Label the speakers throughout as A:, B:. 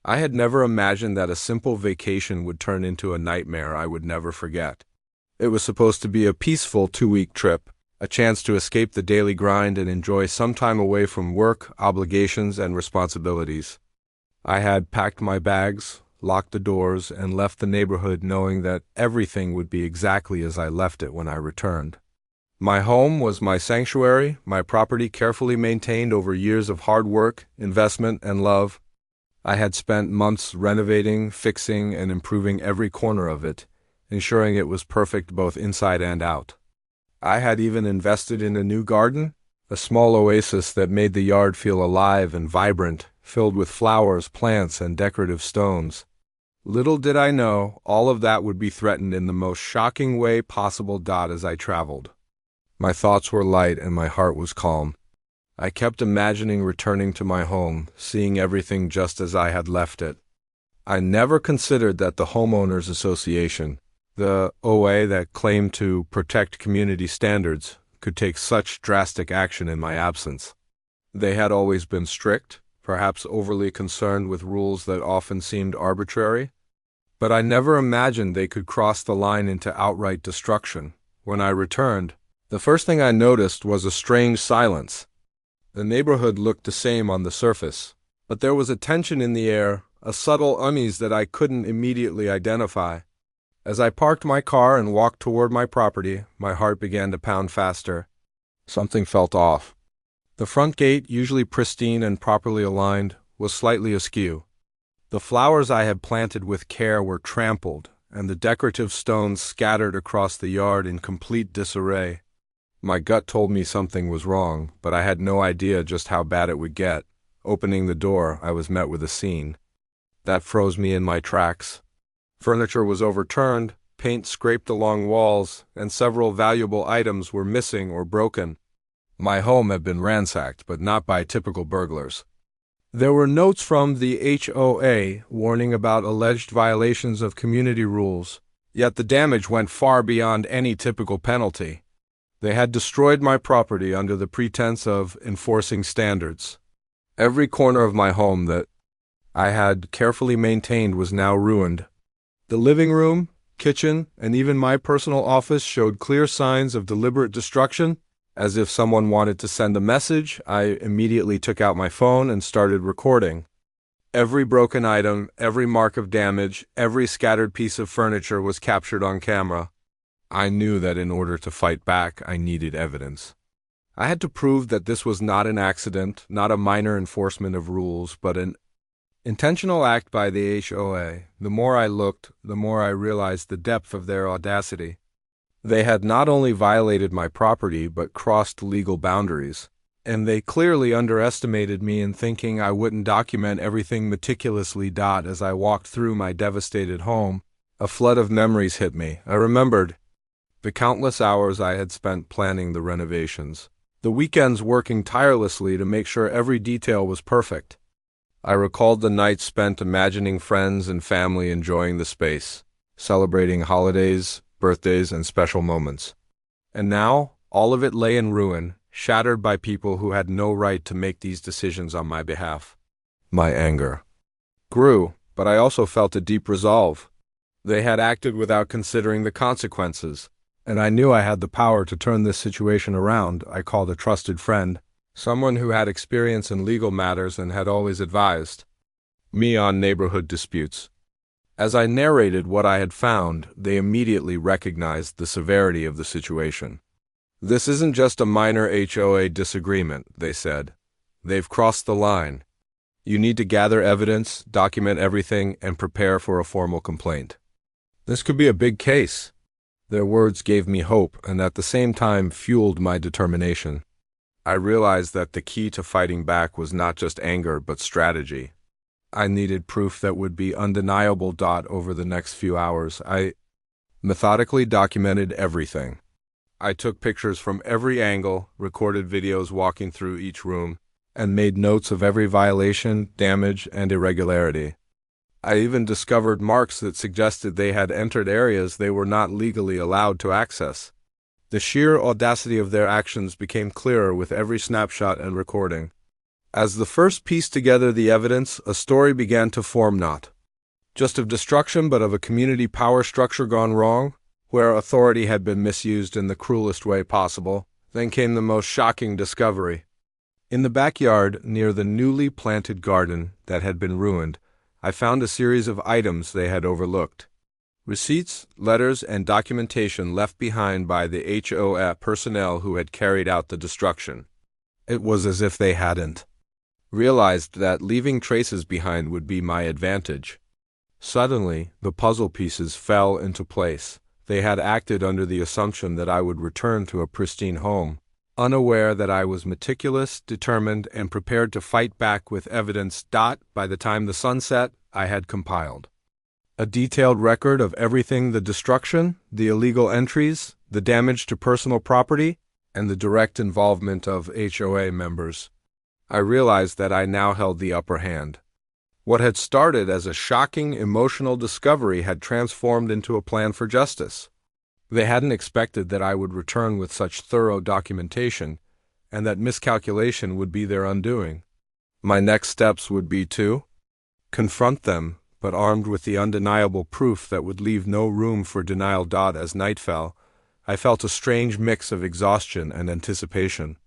A: I had never imagined that a simple vacation would turn into a nightmare I would never forget. It was supposed to be a peaceful 2-week trip, a chance to escape the daily grind and enjoy some time away from work, obligations, and responsibilities. I had packed my bags, locked the doors, and left the neighborhood knowing that everything would be exactly as I left it when I returned. My home was my sanctuary, my property carefully maintained over years of hard work, investment, and love. I had spent months renovating, fixing, and improving every corner of it, ensuring it was perfect both inside and out. I had even invested in a new garden, a small oasis that made the yard feel alive and vibrant, filled with flowers, plants, and decorative stones. Little did I know, all of that would be threatened in the most shocking way possible. As I traveled, my thoughts were light and my heart was calm. I kept imagining returning to my home, seeing everything just as I had left it. I never considered that the Homeowners Association, the HOA that claimed to protect community standards, could take such drastic action in my absence. They had always been strict, perhaps overly concerned with rules that often seemed arbitrary, but I never imagined they could cross the line into outright destruction. When I returned, the first thing I noticed was a strange silence. The neighborhood looked the same on the surface, but there was a tension in the air, a subtle unease that I couldn't immediately identify. As I parked my car and walked toward my property, my heart began to pound faster. Something felt off. The front gate, usually pristine and properly aligned, was slightly askew. The flowers I had planted with care were trampled, and the decorative stones scattered across the yard in complete disarray. My gut told me something was wrong, but I had no idea just how bad it would get. Opening the door, I was met with a scene that froze me in my tracks. Furniture was overturned, paint scraped along walls, and several valuable items were missing or broken. My home had been ransacked, but not by typical burglars. There were notes from the HOA warning about alleged violations of community rules, yet the damage went far beyond any typical penalty. They had destroyed my property under the pretense of enforcing standards. Every corner of my home that I had carefully maintained was now ruined. The living room, kitchen, and even my personal office showed clear signs of deliberate destruction. As if someone wanted to send a message, I immediately took out my phone and started recording. Every broken item, every mark of damage, every scattered piece of furniture was captured on camera. I knew that in order to fight back, I needed evidence. I had to prove that this was not an accident, not a minor enforcement of rules, but an intentional act by the HOA. The more I looked, the more I realized the depth of their audacity. They had not only violated my property, but crossed legal boundaries. And they clearly underestimated me in thinking I wouldn't document everything meticulously. As I walked through my devastated home, a flood of memories hit me. I remembered the countless hours I had spent planning the renovations, the weekends working tirelessly to make sure every detail was perfect. I recalled the nights spent imagining friends and family enjoying the space, celebrating holidays, birthdays, and special moments. And now, all of it lay in ruin, shattered by people who had no right to make these decisions on my behalf. My anger grew, but I also felt a deep resolve. They had acted without considering the consequences, and I knew I had the power to turn this situation around. I called a trusted friend, someone who had experience in legal matters and had always advised me on neighborhood disputes. As I narrated what I had found, they immediately recognized the severity of the situation. "This isn't just a minor HOA disagreement," they said. "They've crossed the line. You need to gather evidence, document everything, and prepare for a formal complaint. This could be a big case." Their words gave me hope and at the same time fueled my determination. I realized that the key to fighting back was not just anger but strategy. I needed proof that would be undeniable. Over the next few hours, I methodically documented everything. I took pictures from every angle, recorded videos walking through each room, and made notes of every violation, damage, and irregularity. I even discovered marks that suggested they had entered areas they were not legally allowed to access. The sheer audacity of their actions became clearer with every snapshot and recording. As the first pieced together the evidence, a story began to form, not just of destruction but of a community power structure gone wrong, where authority had been misused in the cruelest way possible. Then came the most shocking discovery. In the backyard, near the newly planted garden that had been ruined, I found a series of items they had overlooked. Receipts, letters, and documentation left behind by the HOA personnel who had carried out the destruction. It was as if they hadn't realized that leaving traces behind would be my advantage. Suddenly, the puzzle pieces fell into place. They had acted under the assumption that I would return to a pristine home, unaware that I was meticulous, determined, and prepared to fight back with evidence. By the time the sun set, I had compiled a detailed record of everything: the destruction, the illegal entries, the damage to personal property, and the direct involvement of HOA members. I realized that I now held the upper hand. What had started as a shocking, emotional discovery had transformed into a plan for justice. They hadn't expected that I would return with such thorough documentation, and that miscalculation would be their undoing. My next steps would be to confront them, but armed with the undeniable proof that would leave no room for denial. As night fell, I felt a strange mix of exhaustion and anticipation.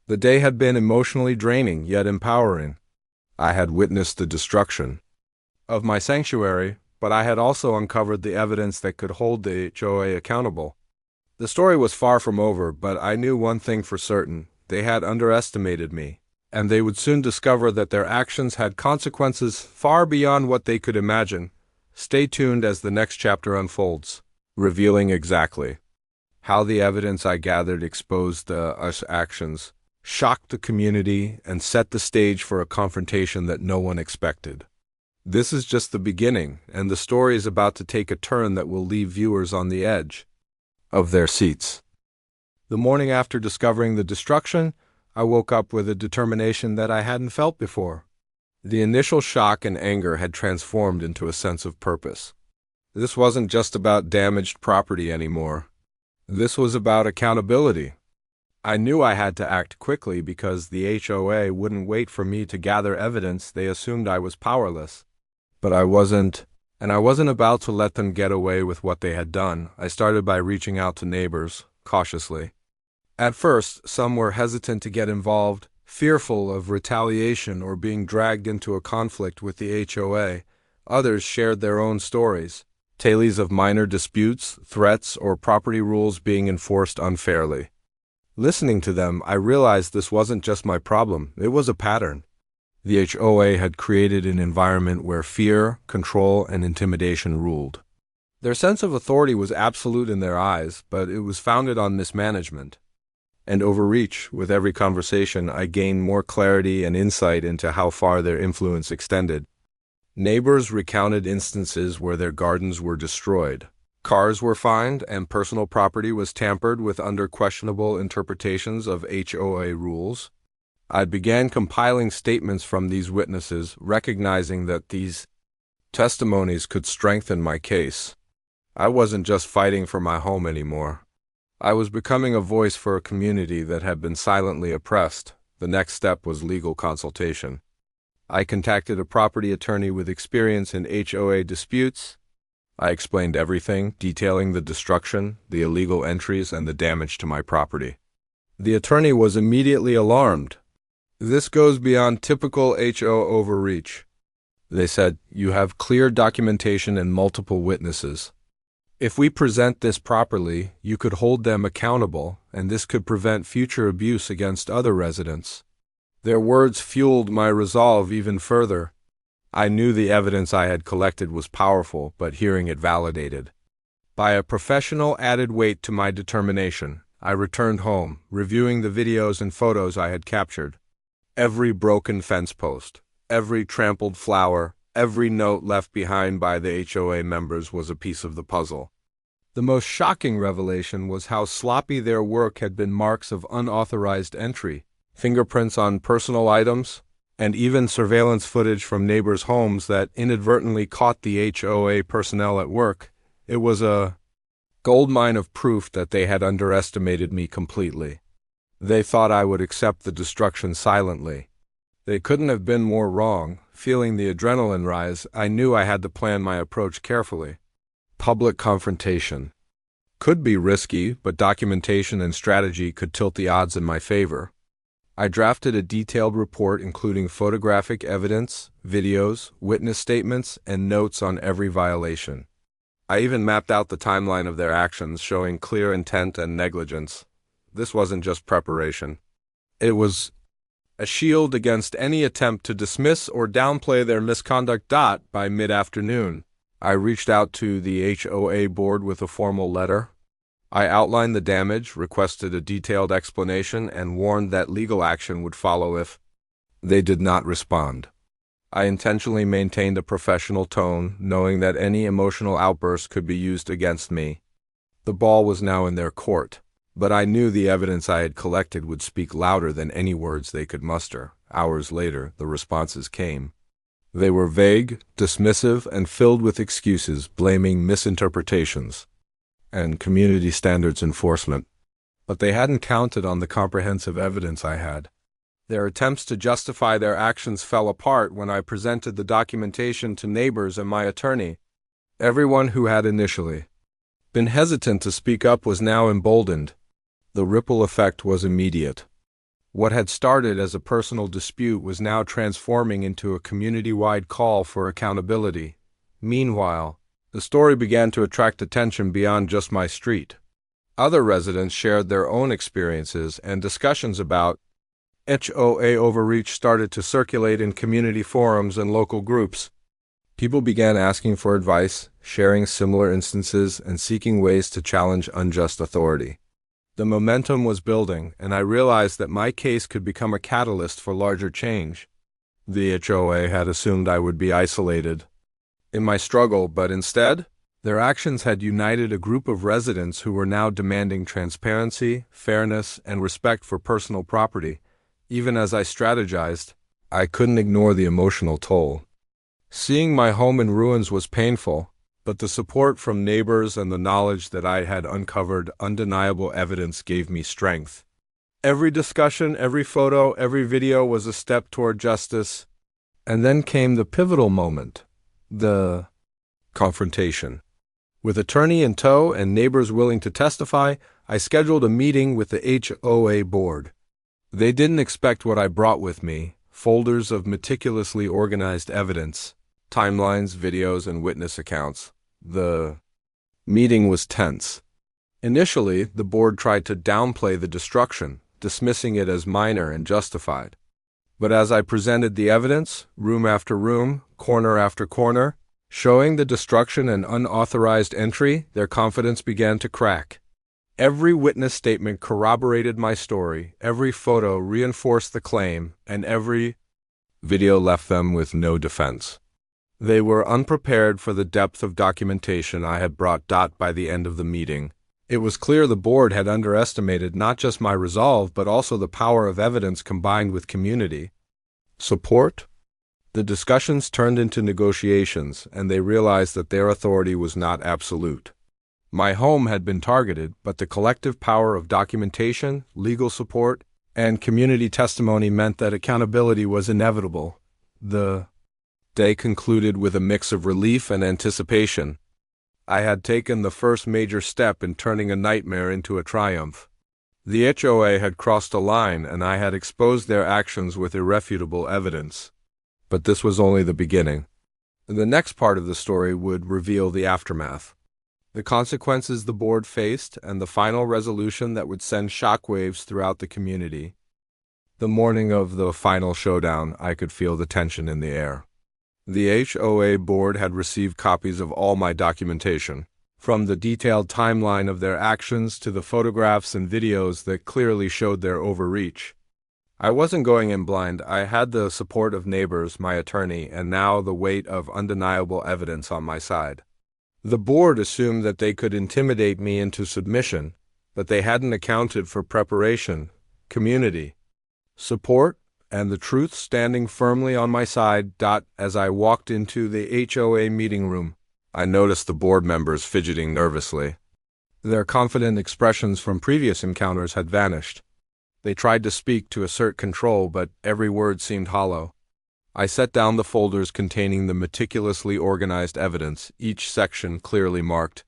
A: The day had been emotionally draining, yet empowering. I had witnessed the destruction of my sanctuary, but I had also uncovered the evidence that could hold the HOA accountable. The story was far from over, but I knew one thing for certain: they had underestimated me, and they would soon discover that their actions had consequences far beyond what they could imagine. Stay tuned as the next chapter unfolds, revealing exactly how the evidence I gathered exposed us actions, shocked the community, and set the stage for a confrontation that no one expected. This is just the beginning, and the story is about to take a turn that will leave viewers on the edge of their seats. The morning after discovering the destruction, I woke up with a determination that I hadn't felt before. The initial shock and anger had transformed into a sense of purpose. This wasn't just about damaged property anymore. This was about accountability. I knew I had to act quickly because the HOA wouldn't wait for me to gather evidence. They assumed I was powerless. But I wasn't, and I wasn't about to let them get away with what they had done. I started by reaching out to neighbors, cautiously. At first, some were hesitant to get involved, fearful of retaliation or being dragged into a conflict with the HOA. Others shared their own stories, tales of minor disputes, threats, or property rules being enforced unfairly. Listening to them, I realized this wasn't just my problem, it was a pattern. The HOA had created an environment where fear, control, and intimidation ruled. Their sense of authority was absolute in their eyes, but it was founded on mismanagement and overreach. With every conversation, I gained more clarity and insight into how far their influence extended. Neighbors recounted instances where their gardens were destroyed, cars were fined, and personal property was tampered with under questionable interpretations of HOA rules. I began compiling statements from these witnesses, recognizing that these testimonies could strengthen my case. I wasn't just fighting for my home anymore. I was becoming a voice for a community that had been silently oppressed. The next step was legal consultation. I contacted a property attorney with experience in HOA disputes. I explained everything, detailing the destruction, the illegal entries, and the damage to my property. The attorney was immediately alarmed. "This goes beyond typical HO overreach," they said. "You have clear documentation and multiple witnesses. If we present this properly, you could hold them accountable, and this could prevent future abuse against other residents." Their words fueled my resolve even further. I knew the evidence I had collected was powerful, but hearing it validated by a professional added weight to my determination. I returned home, reviewing the videos and photos I had captured. Every broken fence post, every trampled flower, every note left behind by the HOA members was a piece of the puzzle. The most shocking revelation was how sloppy their work had been: marks of unauthorized entry, fingerprints on personal items, and even surveillance footage from neighbors' homes that inadvertently caught the HOA personnel at work. It was a goldmine of proof that they had underestimated me completely. They thought I would accept the destruction silently, They couldn't have been more wrong. Feeling the adrenaline rise, I knew I had to plan my approach carefully. Public confrontation. Could be risky, but documentation and strategy could tilt the odds in my favor. I drafted a detailed report including photographic evidence, videos, witness statements, and notes on every violation. I even mapped out the timeline of their actions, showing clear intent and negligence. This wasn't just preparation. It was a shield against any attempt to dismiss or downplay their misconduct. By mid-afternoon, I reached out to the HOA board with a formal letter. I outlined the damage, requested a detailed explanation, and warned that legal action would follow if they did not respond. I intentionally maintained a professional tone, knowing that any emotional outburst could be used against me. The ball was now in their court, but I knew the evidence I had collected would speak louder than any words they could muster. Hours later, the responses came. They were vague, dismissive, and filled with excuses, blaming misinterpretations and community standards enforcement. But they hadn't counted on the comprehensive evidence I had. Their attempts to justify their actions fell apart when I presented the documentation to neighbors and my attorney. Everyone who had initially been hesitant to speak up was now emboldened. The ripple effect was immediate. What had started as a personal dispute was now transforming into a community-wide call for accountability. Meanwhile, the story began to attract attention beyond just my street. Other residents shared their own experiences, and discussions about HOA overreach started to circulate in community forums and local groups. People began asking for advice, sharing similar instances, and seeking ways to challenge unjust authority. The momentum was building, and I realized that my case could become a catalyst for larger change. The HOA had assumed I would be isolated in my struggle, but instead, their actions had united a group of residents who were now demanding transparency, fairness, and respect for personal property. Even as I strategized, I couldn't ignore the emotional toll. Seeing my home in ruins was painful, but the support from neighbors and the knowledge that I had uncovered undeniable evidence gave me strength. Every discussion, every photo, every video was a step toward justice. And then came the pivotal moment, the confrontation. With attorney in tow and neighbors willing to testify, I scheduled a meeting with the HOA board. They didn't expect what I brought with me: folders of meticulously organized evidence, timelines, videos, and witness accounts. The meeting was tense. Initially, the board tried to downplay the destruction, dismissing it as minor and justified. But as I presented the evidence, room after room, corner after corner, showing the destruction and unauthorized entry, their confidence began to crack. Every witness statement corroborated my story, every photo reinforced the claim, and every video left them with no defense. They were unprepared for the depth of documentation I had brought. By the end of the meeting, it was clear the board had underestimated not just my resolve but also the power of evidence combined with community support. The discussions turned into negotiations, and they realized that their authority was not absolute. My home had been targeted, but the collective power of documentation, legal support, and community testimony meant that accountability was inevitable. The day concluded with a mix of relief and anticipation. I had taken the first major step in turning a nightmare into a triumph. The HOA had crossed a line, and I had exposed their actions with irrefutable evidence. But this was only the beginning. The next part of the story would reveal the aftermath, the consequences the board faced, and the final resolution that would send shockwaves throughout the community. The morning of the final showdown, I could feel the tension in the air. The HOA board had received copies of all my documentation, from the detailed timeline of their actions to the photographs and videos that clearly showed their overreach. I wasn't going in blind. I had the support of neighbors, my attorney, and now the weight of undeniable evidence on my side. The board assumed that they could intimidate me into submission, but they hadn't accounted for preparation, community support, and the truth standing firmly on my side. As I walked into the HOA meeting room, I noticed the board members fidgeting nervously. Their confident expressions from previous encounters had vanished. They tried to speak to assert control, but every word seemed hollow. I set down the folders containing the meticulously organized evidence, each section clearly marked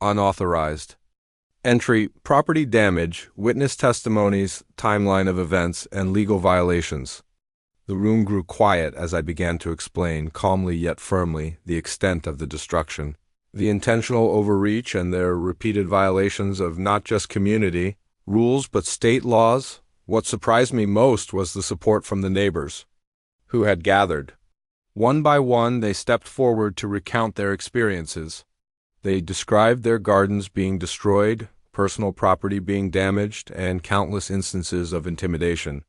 A: unauthorized. Entry: property damage, witness testimonies, timeline of events, and legal violations. The room grew quiet as I began to explain, calmly yet firmly, the extent of the destruction, the intentional overreach and their repeated violations of not just community rules but state laws. What surprised me most was the support from the neighbors, who had gathered. One by one, they stepped forward to recount their experiences. They described their gardens being destroyed, personal property being damaged, and countless instances of intimidation.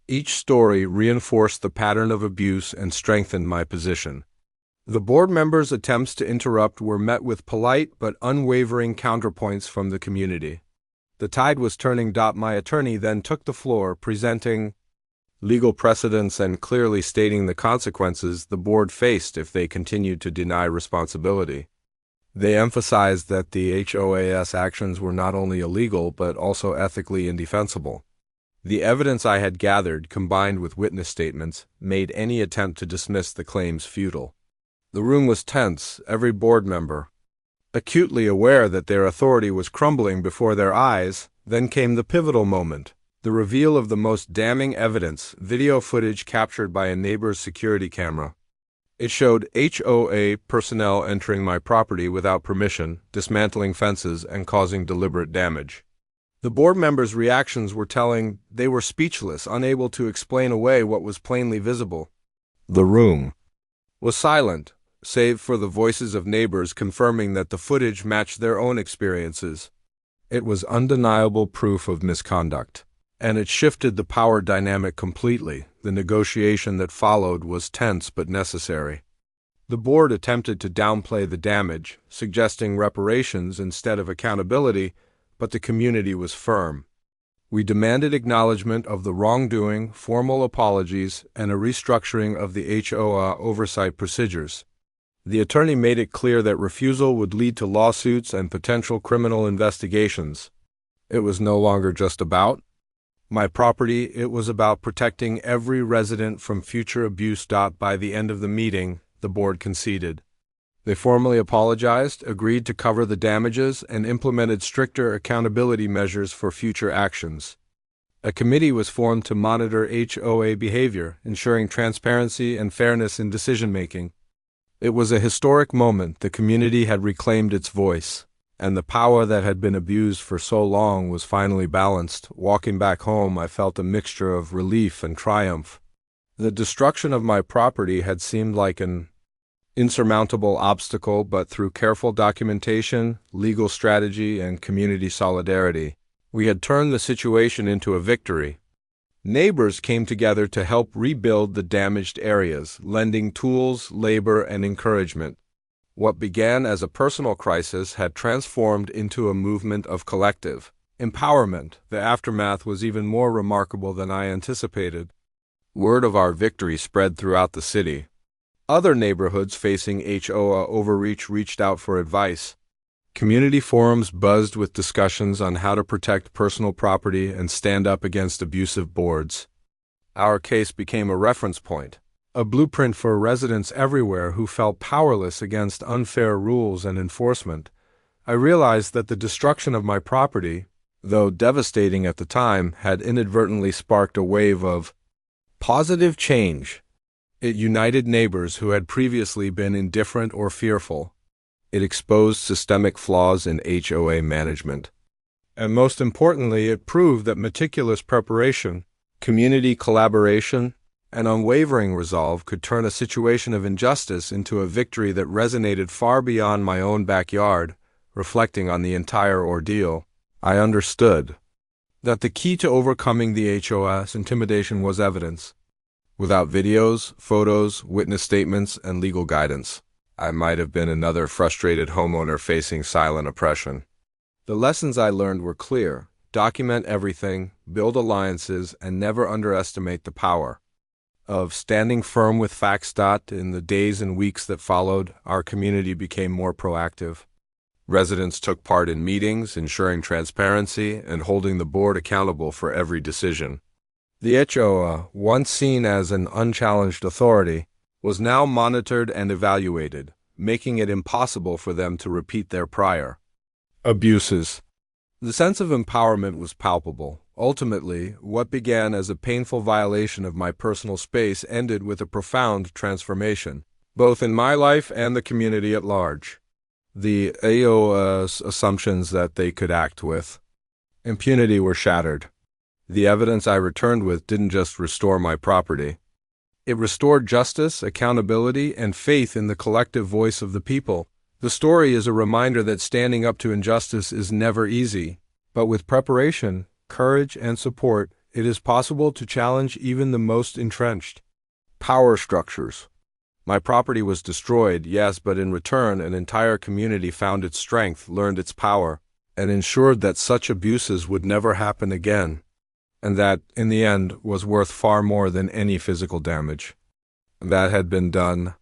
A: Each story reinforced the pattern of abuse and strengthened my position. The board members' attempts to interrupt were met with polite but unwavering counterpoints from the community. The tide was turning. My attorney then took the floor, presenting legal precedents and clearly stating the consequences the board faced if they continued to deny responsibility. They emphasized that the HOA's actions were not only illegal but also ethically indefensible. The evidence I had gathered, combined with witness statements, made any attempt to dismiss the claims futile. The room was tense, every board member acutely aware that their authority was crumbling before their eyes. Then came the pivotal moment, the reveal of the most damning evidence, video footage captured by a neighbor's security camera. It showed HOA personnel entering my property without permission, dismantling fences, and causing deliberate damage. The board members' reactions were telling. They were speechless, unable to explain away what was plainly visible. The room was silent, save for the voices of neighbors confirming that the footage matched their own experiences. It was undeniable proof of misconduct, and it shifted the power dynamic completely. The negotiation that followed was tense but necessary. The board attempted to downplay the damage, suggesting reparations instead of accountability, but the community was firm. We demanded acknowledgement of the wrongdoing, formal apologies, and a restructuring of the HOA oversight procedures. The attorney made it clear that refusal would lead to lawsuits and potential criminal investigations. It was no longer just about my property, it was about protecting every resident from future abuse. By the end of the meeting, the board conceded. They formally apologized, agreed to cover the damages, and implemented stricter accountability measures for future actions. A committee was formed to monitor HOA behavior, ensuring transparency and fairness in decision-making. It was a historic moment. The community had reclaimed its voice, and the power that had been abused for so long was finally balanced. Walking back home, I felt a mixture of relief and triumph. The destruction of my property had seemed like an insurmountable obstacle, but through careful documentation, legal strategy, and community solidarity, we had turned the situation into a victory. Neighbors came together to help rebuild the damaged areas, lending tools, labor, and encouragement. What began as a personal crisis had transformed into a movement of collective empowerment. The aftermath was even more remarkable than I anticipated. Word of our victory spread throughout the city. Other neighborhoods facing HOA overreach reached out for advice. Community forums buzzed with discussions on how to protect personal property and stand up against abusive boards. Our case became a reference point, a blueprint for residents everywhere who felt powerless against unfair rules and enforcement. I realized that the destruction of my property, though devastating at the time, had inadvertently sparked a wave of positive change. It united neighbors who had previously been indifferent or fearful. It exposed systemic flaws in HOA management. And most importantly, it proved that meticulous preparation, community collaboration, and unwavering resolve could turn a situation of injustice into a victory that resonated far beyond my own backyard. Reflecting on the entire ordeal, I understood that the key to overcoming the HOA's intimidation was evidence. Without videos, photos, witness statements, and legal guidance, I might have been another frustrated homeowner facing silent oppression. The lessons I learned were clear. Document everything, build alliances, and never underestimate the power of standing firm with facts. In the days and weeks that followed, our community became more proactive. Residents took part in meetings, ensuring transparency and holding the board accountable for every decision. The HOA, once seen as an unchallenged authority, was now monitored and evaluated, making it impossible for them to repeat their prior abuses. The sense of empowerment was palpable. Ultimately, what began as a painful violation of my personal space ended with a profound transformation, both in my life and the community at large. The HOA's assumptions that they could act with impunity were shattered. The evidence I returned with didn't just restore my property. It restored justice, accountability, and faith in the collective voice of the people. The story is a reminder that standing up to injustice is never easy, but with preparation, courage, and support, it is possible to challenge even the most entrenched power structures. My property was destroyed, yes, but in return, an entire community found its strength, learned its power, and ensured that such abuses would never happen again. And that, in the end, was worth far more than any physical damage that had been done.